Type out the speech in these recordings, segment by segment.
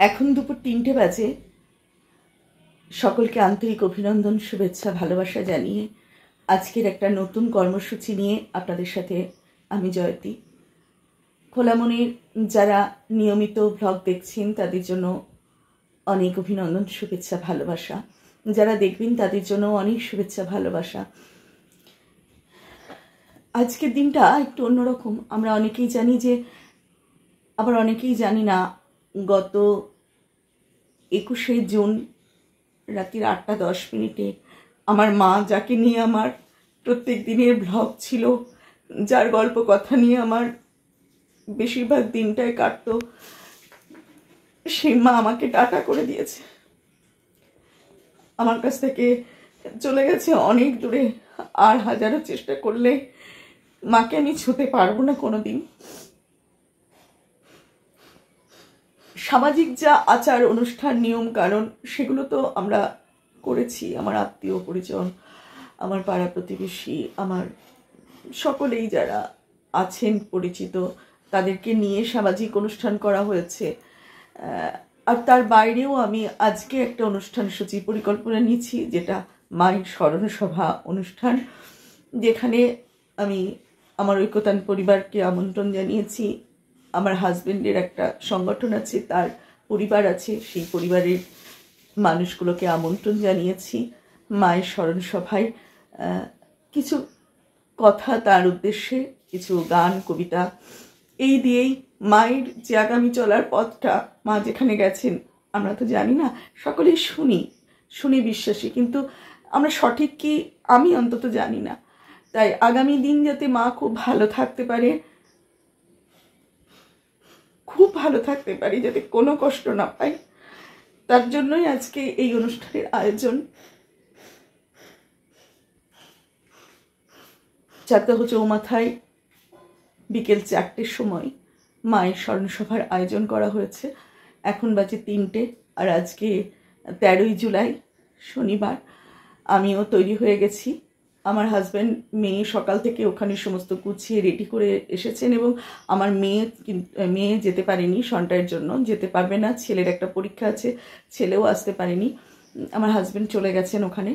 এখন দুপুর 3টে বাজে। সকলকে আন্তরিক অভিনন্দন, শুভেচ্ছা, ভালোবাসা জানিয়ে আজকের একটা নতুন কর্মসূচি নিয়ে আপনাদের সাথে আমি জয়তী। খোলামনির যারা নিয়মিত ব্লগ দেখছেন তাদের জন্য অনেক অভিনন্দন, শুভেচ্ছা, ভালোবাসা। যারা দেখবেন তাদের জন্য অনেক শুভেচ্ছা, ভালোবাসা। আজকের দিনটা একটু অন্যরকম। আমরা অনেকেই জানি যে, আবার অনেকেই জানি না। গত 21শে জুন রাত্রির 8টা 10 মিনিটে আমার মা, যাকে নিয়ে আমার প্রত্যেক দিনের ব্লগ ছিল, যার গল্প কথা নিয়ে আমার বেশিরভাগ দিনটায় কাটতো, সেই মা আমাকে টাটা করে দিয়েছে। আমার কাছ থেকে চলে গেছে অনেক দূরে। আর হাজারো চেষ্টা করলে মাকে আমি ছুঁতে পারবো না কোনোদিন। সামাজিক যা আচার অনুষ্ঠান নিয়ম কারণ সেগুলো তো আমরা করেছি। আমার আত্মীয় পরিজন, আমার পাড়া প্রতিবেশী, আমার সকলেই যারা আছেন পরিচিত, তাদেরকে নিয়ে সামাজিক অনুষ্ঠান করা হয়েছে। আর তার বাইরেও আমি আজকে একটা অনুষ্ঠান সূচি পরিকল্পনা নিয়েছি, যেটা মায়ের স্মরণ সভা অনুষ্ঠান, যেখানে আমি আমার ঐক্যতান পরিবারকে আমন্ত্রণ জানিয়েছি। আমার হাজবেন্ডের একটা সংগঠন আছে, তার পরিবার আছে, সেই পরিবারের মানুষগুলোকে আমন্ত্রণ জানিয়েছি মায়ের স্মরণ সভায়। কিছু কথা তার উদ্দেশ্যে, কিছু গান, কবিতা, এই দিয়েই মায়ের যে আগামী চলার পথটা, মা যেখানে গেছেন আমরা তো জানি না, সকলেই শুনি বিশ্বাসী, কিন্তু আমরা সঠিক কি আমি অন্তত জানি না। তাই আগামী দিন যাতে মা খুব ভালো থাকতে পারে, যাতে কোনো কষ্ট না পায়, তার জন্যই আজকে এই অনুষ্ঠানের আয়োজন। চাকদাহ চৌমাথায় বিকেল 4টের সময় মায়ের স্মরণসভার আয়োজন করা হয়েছে। এখন বাজে 3টে, আর আজকে 13ই জুলাই শনিবার। আমিও তৈরি হয়ে গেছি। আমার হাজব্যান্ড, মেয়ে সকাল থেকে ওখানে সমস্ত গুছিয়ে রেডি করে এসেছেন, এবং আমার মেয়ে যেতে পারেনি, সন্টায়ের জন্য যেতে পারবে না, ছেলের একটা পরীক্ষা আছে, ছেলেও আসতে পারেনি। আমার হাজব্যান্ড চলে গেছেন ওখানে,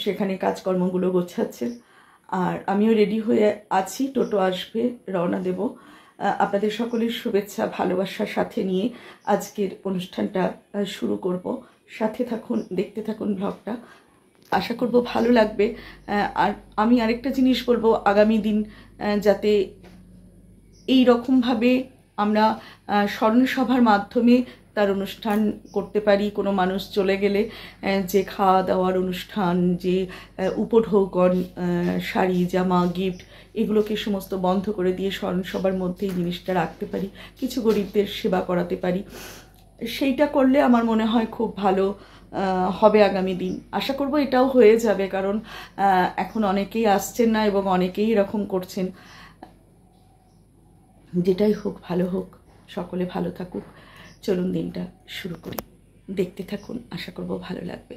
সেখানে কাজকর্মগুলো গোছাচ্ছেন, আর আমিও রেডি হয়ে আছি। টোটো আসবে, রওনা দেব। আপনাদের সকলের শুভেচ্ছা, ভালোবাসার সাথে নিয়ে আজকের অনুষ্ঠানটা শুরু করব। সাথে থাকুন, দেখতে থাকুন ব্লগটা, আশা করব ভালো লাগবে। আর আমি আরেকটা জিনিস বলবো, আগামী দিন যাতে এই রকমভাবে আমরা স্মরণসভার মাধ্যমে তার অনুষ্ঠান করতে পারি। কোনো মানুষ চলে গেলে যে খাওয়া দাওয়ার অনুষ্ঠান, যে উপঢৌকন, শাড়ি, জামা, গিফট, এগুলোকে সমস্ত বন্ধ করে দিয়ে স্মরণসভার মধ্যেই জিনিসটা রাখতে পারি, কিছু গরিবদের সেবা করাতে পারি, সেইটা করলে আমার মনে হয় খুব ভালো হবে আগামী দিন। আশা করব এটাও হয়ে যাবে, কারণ এখন অনেকেই আসছেন না এবং অনেকেই এরকম করছেন। যেটাই হোক, ভালো হোক, সকলে ভালো থাকুক। চলুন দিনটা শুরু করি, দেখতে থাকুন, আশা করব ভালো লাগবে।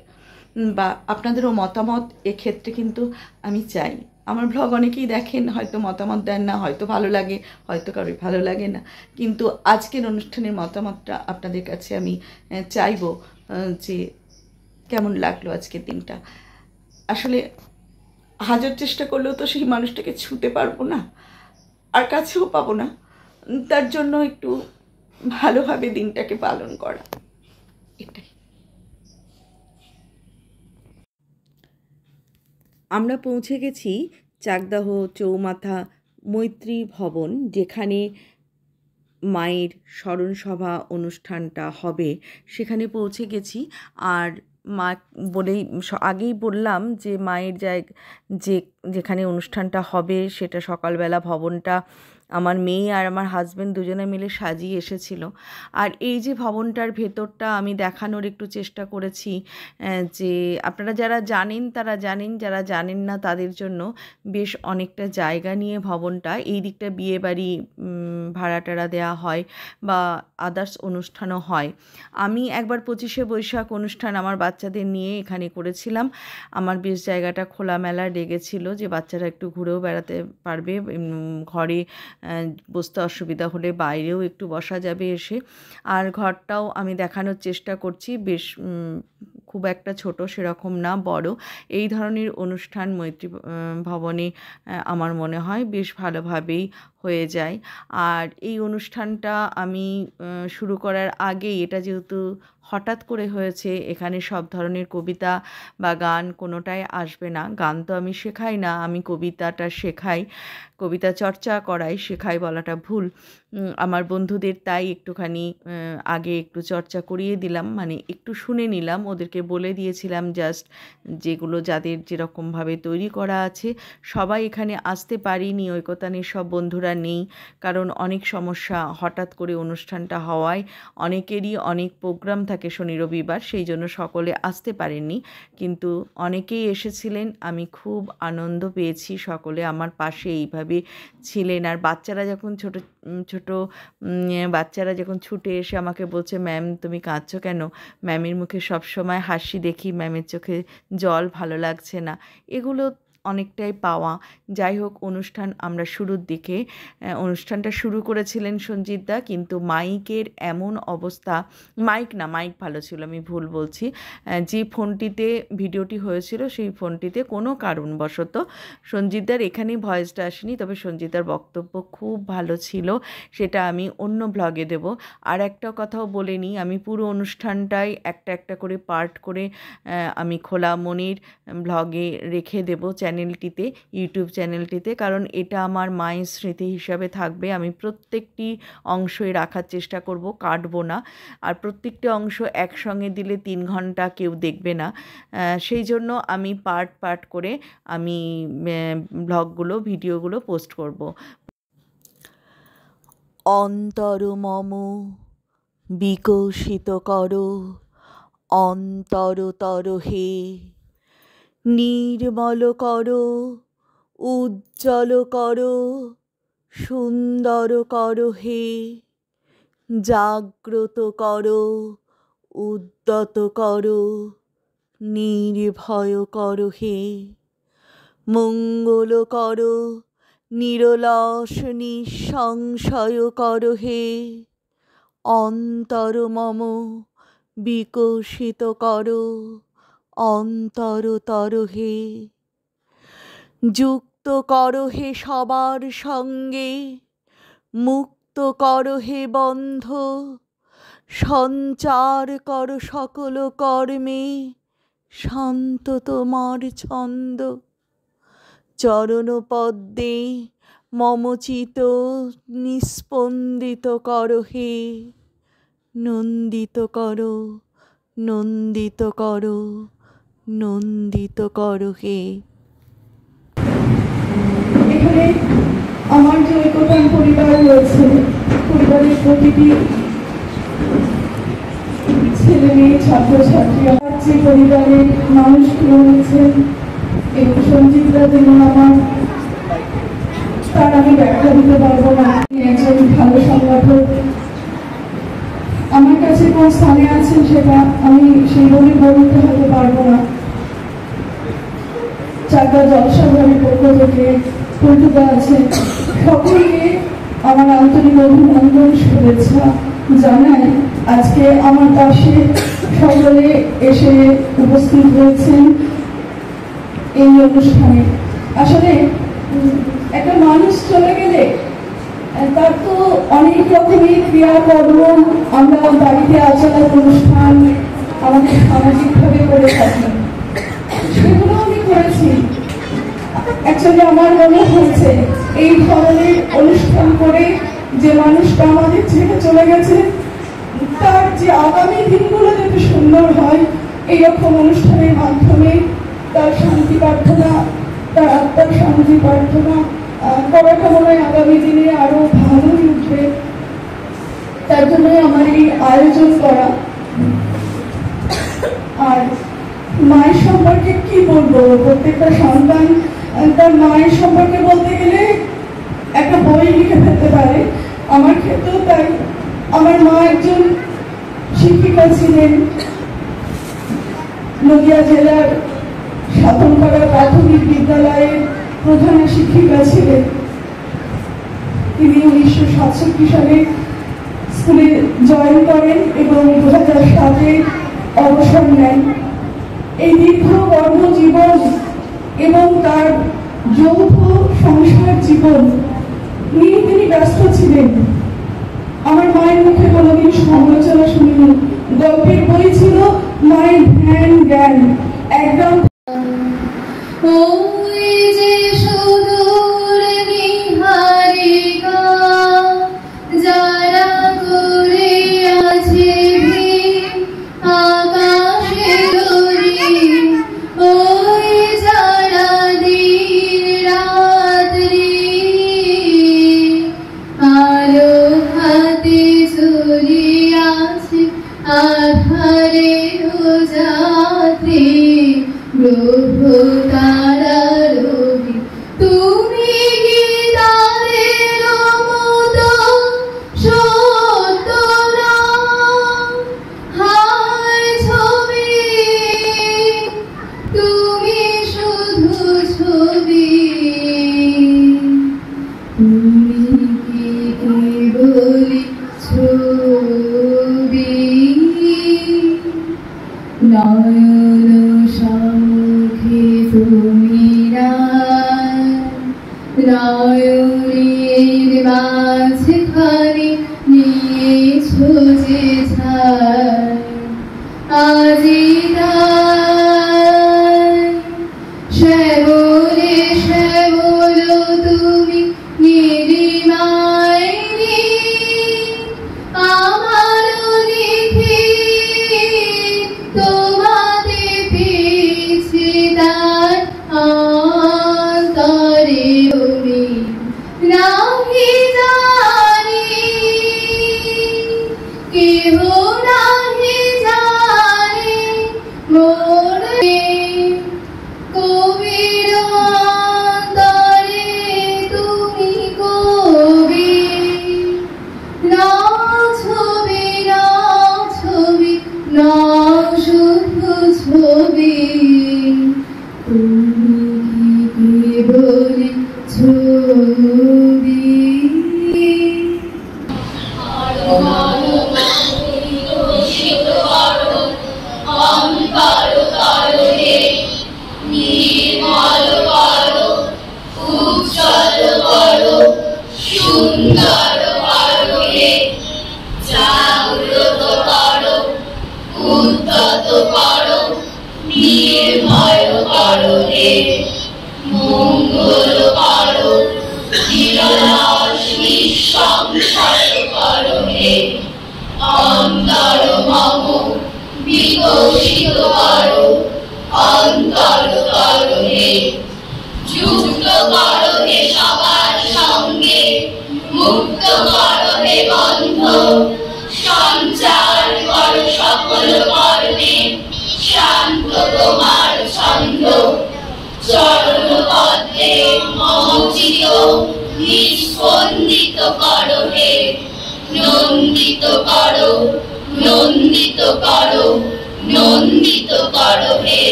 বা আপনাদেরও মতামত এক্ষেত্রে কিন্তু আমি চাই। আমার ব্লগ অনেকেই দেখেন, হয়তো মতামত দেন না, হয়তো ভালো লাগে, হয়তো কারোর ভালো লাগে না, কিন্তু আজকের অনুষ্ঠানের মতামতটা আপনাদের কাছে আমি চাইব, যে কেমন লাগলো আজকের দিনটা। আসলে হাজার চেষ্টা করলেও তো সেই মানুষটাকে ছুঁতে পারবো না, আর কাছেও পাবো না। তার জন্য একটু ভালোভাবে দিনটাকে পালন করা, এটাই। আমরা পৌঁছে গেছি চাকদাহ চৌমাথা মৈত্রী ভবন, যেখানে মায়ের স্মরণসভা অনুষ্ঠানটা হবে, সেখানে পৌঁছে গেছি। আর মা বলেই আগেই বললাম যে মায়ের যেখানে অনুষ্ঠানটা হবে, সেটা সকালবেলা ভবনটা আমার মেয়ে আর আমার হাজব্যান্ড দুজনে মিলে সাজিয়ে এসেছিল। আর এই যে ভবনটার ভেতরটা আমি দেখানোর একটু চেষ্টা করেছি, যে আপনারা যারা জানেন তারা জানেন, যারা জানেন না তাদের জন্য বেশ অনেকটা জায়গা নিয়ে ভবনটা। এই দিকটা বিয়েবাড়ি ভাড়া টাড়া দেওয়া হয় বা আদার্স অনুষ্ঠানও হয়। আমি একবার 25শে বৈশাখ অনুষ্ঠান আমার বাচ্চাদের নিয়ে এখানে করেছিলাম। আমার বেশ জায়গাটা খোলামেলা লেগেছিল, যে বাচ্চারা একটু ঘুরেও বেড়াতে পারবে, ঘরে বসতে অসুবিধা হলে বাইরেও একটু বসা যাবে এসে। আর ঘরটাও আমি দেখানোর চেষ্টা করছি, বেশ খুব একটা ছোট সেরকম না, বড়। এই ধরনের অনুষ্ঠান মৈত্রী ভবনে আমার মনে হয় বেশ ভালোভাবেই হয়ে যায়। আর এই অনুষ্ঠানটা আমি শুরু করার আগেই, এটা যেহেতু হঠাৎ করে হয়েছে, এখানে সব ধরনের কবিতা বা গান কোনোটাই আসবে না। গান তো আমি শেখাই না, আমি কবিতাটা শেখাই, কবিতা চর্চা করাই, শেখাই বলাটা ভুল। আমার বন্ধুদের তাই একটুখানি আগে একটু চর্চা করিয়ে দিলাম, মানে একটু শুনে নিলাম, ওদেরকে বলে দিয়েছিলাম জাস্ট যেগুলো যাদের যেরকমভাবে তৈরি করা আছে। সবাই এখানে আসতে পারিনি, ঐকতানের সব বন্ধুরা নেই, কারণ অনেক সমস্যা, হঠাৎ করে অনুষ্ঠানটা হওয়ায় অনেকেরই অনেক প্রোগ্রাম থাকে শনি রবিবার, সেই জন্য সকলে আসতে পারেননি, কিন্তু অনেকেই এসেছিলেন। আমি খুব আনন্দ পেয়েছি, সকলে আমার পাশে এইভাবে ছিলেন। আর বাচ্চারা যখন ছোট ছোট বাচ্চারা যখন ছুটে এসে আমাকে বলছে, ম্যাম তুমি কাঁদছো কেন? ম্যামের মুখে সবসময় হাসি দেখি, ম্যামের চোখে জল, ভালো লাগছে না, এগুলো অনেকটাই পাওয়া। যাই হোক, অনুষ্ঠান আমরা শুরুর দিকে অনুষ্ঠানটা শুরু করেছিলেন সঞ্জিত দা, কিন্তু মাইকের এমন অবস্থা, মাইক না, মাইক ভালো ছিল, আমি ভুল বলছি, যে ফোনটিতে ভিডিওটি হয়েছিল সেই ফোনটিতে কোনো কারণবশত সঞ্জিতদার এখানেই ভয়েসটা আসেনি, তবে সঞ্জিতদার বক্তব্য খুব ভালো ছিল, সেটা আমি অন্য ব্লগে দেব। আর একটা কথাও বলে নিই, আমি পুরো অনুষ্ঠানটাই একটা একটা করে পার্ট করে আমি খোলা মনির ব্লগে রেখে দেব চ্যানেলটিতে, ইউটিউব চ্যানেলটিতে, কারণ এটা আমার মায়ের স্মৃতি হিসাবে থাকবে। আমি প্রত্যেকটি অংশই রাখার চেষ্টা করব, কাটবো না। আর প্রত্যেকটি অংশ একসঙ্গে দিলে 3 ঘন্টা কেউ দেখবে না, সেই জন্য আমি পার্ট পার্ট করে আমি ব্লগগুলো, ভিডিওগুলো পোস্ট করব। অন্তর মম বিকশিত করো, অন্তরতর হে নির্মল করো, উজ্জ্বল করো, সুন্দর করো হে, জাগ্রত করো, উদ্যত করো, নির্ভয় করো হে, মঙ্গল করো, নিরলস নিঃসংশয় করো হে, অন্তর মম বিকশিত করো, অন্তরতর হে, যুক্ত করো হে সবার সঙ্গে, মুক্ত করো হে বন্ধ, সঞ্চার করো সকল কর্মে, শান্ত তোমার ছন্দ, চরণ পদ্মে মম চিত নিস্পন্দিত করো হে, নন্দিত করো, নন্দিত করো, নন্দিত করো হে। এখানে আমার যে ঐকতান পরিবার রয়েছে, পরিবারের প্রতিটি ছেলে মেয়ে, ছাত্রছাত্রী, আমার যে পরিবারের মানুষগুলো রয়েছেন, এবং সঞ্জিতরা যেমন আমার, তার আমি ব্যাখ্যা দিতে পারবো না। একজন ভালো সংগঠক আমার কাছে কোন স্থানে আছেন সেটা আমি সেইভাবে বলতে হতে পারবো না। চাকদা জলসা ঘরের পক্ষ থেকে পল্টুদা আছে, সকলকে আমার আন্তরিক অভিনন্দন, শুভেচ্ছা জানাই। আজকে আমার পাশে সকলে এসে উপস্থিত হয়েছেন এই অনুষ্ঠানে। আসলে একটা মানুষ চলে গেলে তার তো অনেক রকমের ক্রিয়াকর্ম আমরা বাড়িতে আচার অনুষ্ঠান আমাদের সামাজিকভাবে করে থাকি, সেগুলো আমি করেছি। অ্যাকচুয়ালি আমার মনে হয়েছে এই ধরনের অনুষ্ঠান করে যে মানুষটা আমাদের ছেড়ে চলে গেছে, তার যে আগামী দিনগুলো যাতে সুন্দর হয়, এইরকম অনুষ্ঠানের মাধ্যমে তার শান্তি প্রার্থনা, তার আত্মার শান্তি প্রার্থনা করাটা মনে হয় আগামী দিনে আরো ভালোই উঠবে। তার জন্যই আমার এই আয়োজন করা। আর মায়ের সম্পর্কে কি বলবো, প্রত্যেকটা সন্তান তার মায়ের সম্পর্কে বলতে গেলে একটা বই লিখে ফেলতে পারে। আমার ক্ষেত্রেও তাই। আমার মা একজন শিক্ষিকা ছিলেন, নদিয়া জেলার সাধনপাড়া প্রাথমিক বিদ্যালয়ের প্রধান শিক্ষিকা ছিলেন। তিনি 1967 সালে স্কুলে জয়েন করেন এবং 2007-এ অবসর নেন। এই দীর্ঘ কর্মজীবন এবং তার যৌথ সংসার জীবন নিয়ে তিনি ব্যস্ত ছিলেন। আমার মায়ের মুখে কোনোদিন সমালোচনা শুনিনি। গল্পের বই ছিল মায়ের ধ্যান জ্ঞান, একদম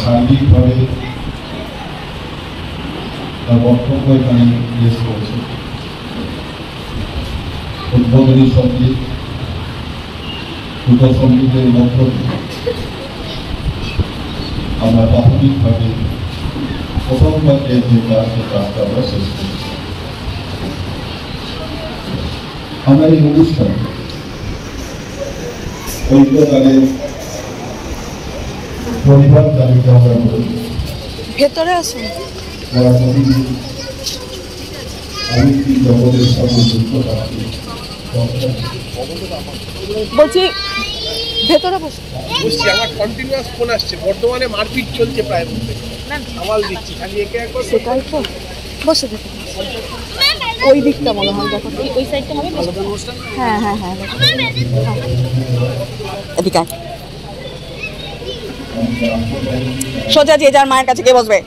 সার্বিকভাবে তার বক্তব্য এখানে পেশ করেছে। উদ্বোধনী সঙ্গীত, দুটো সঙ্গীতের মধ্য আমরা প্রাথমিকভাবে প্রথম পর্যায়ে যে কাজ, সে কাজটা আমরা শেষ করেছি। আমরা এই অনুষ্ঠান ঐক্যতালের পরিবার তালিকা আমরা করি। ভেতরে আসুন। যারা প্রতিদিন আবৃত্তি জগতের সঙ্গে যুক্ত থাকি, বলছি ভেতরে বসে বুঝছি, আমার কন্টিনিউয়াস ফোন আসছে, বর্তমানে মারপিট চলছে প্রায় বলতে, সামাল দিচ্ছি খালি একে একবার। সেটাই তো, বসে দেখো ওই দিকটা মনে হয়, দেখো ওই সাইডটা হবে। হ্যাঁ হ্যাঁ হ্যাঁ এদিকে আয়। সোজা যে যার মায়ের কাছে কে বসবে?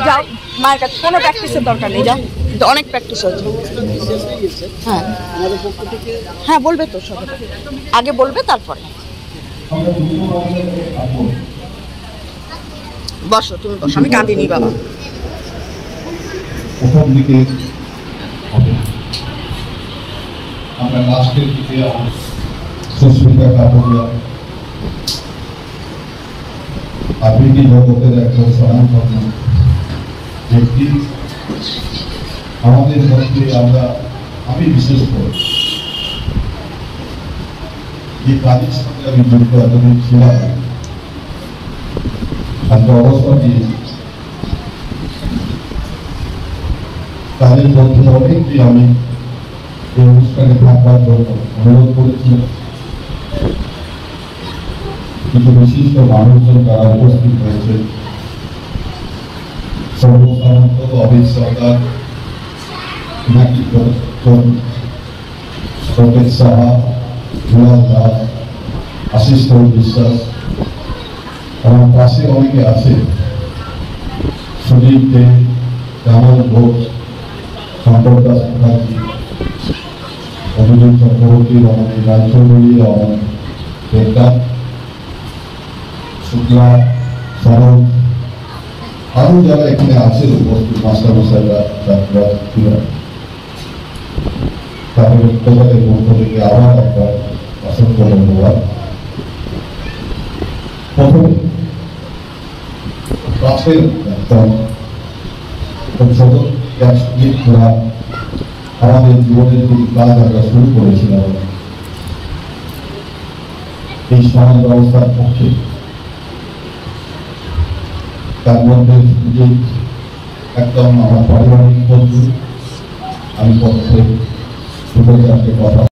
যাও মায়ের কাছে, কোনো প্র্যাকটিসের দরকার নেই, যাও, অনেক প্র্যাকটিস হচ্ছে। হ্যাঁ হ্যাঁ বলবে তো, সব আগে বলবে তারপরে। বসো তুমি, বসো, আমি কাঁদিনি বাবা। প্রথম দিকে আমরা লাস্টের দিকে সুস্মিতা কাপুরিয়া আবৃত্তি জগতের একজন স্বনামধন্য ব্যক্তি, আমাদের মধ্যে আমি বিশেষ করে যে কাজের সঙ্গে আমি যুক্ত এতদিন ছিলাম, একটা অবস্থা দিয়ে তাদের মধ্যে অনেককে আমি এই অনুষ্ঠানে থাকবার জন্য অনুরোধ করেছিলাম। কিছু বিশিষ্ট মানুষজন তারা উপস্থিত হয়েছে, সর্বসাধারণত অমিত সরকার, সকেত সাহা, দুলাল দাস, আশিস বিশ্বাস, আমার পাশে অনেকে আছে, সুদীপ দে, রামল ঘোষ, শঙ্কর দাস মুখার্জি, অভিজিৎ চক্রবর্তী, রমণী রায়চৌধুরী, রমন দেবদাস, শুক্লা, সরল, আরো যারা এখানে আছে উপস্থিত মাস্টারমশাইরা, ছাত্ররা, ছাত্রীরা, তাদের তাদের মধ্য থেকে আবার একবার অসংখ্য ধন্যবাদ। প্রথমে কাছের একদম ছোট ঘোরা আমাদের জীবনের যে কাজ আমরা শুরু করেছিলাম এই সমাজ ব্যবস্থার পক্ষে, তার মধ্যে যে একদম আমার পারিবারিক বন্ধু, আমি পক্ষে দুটো চারটে কথা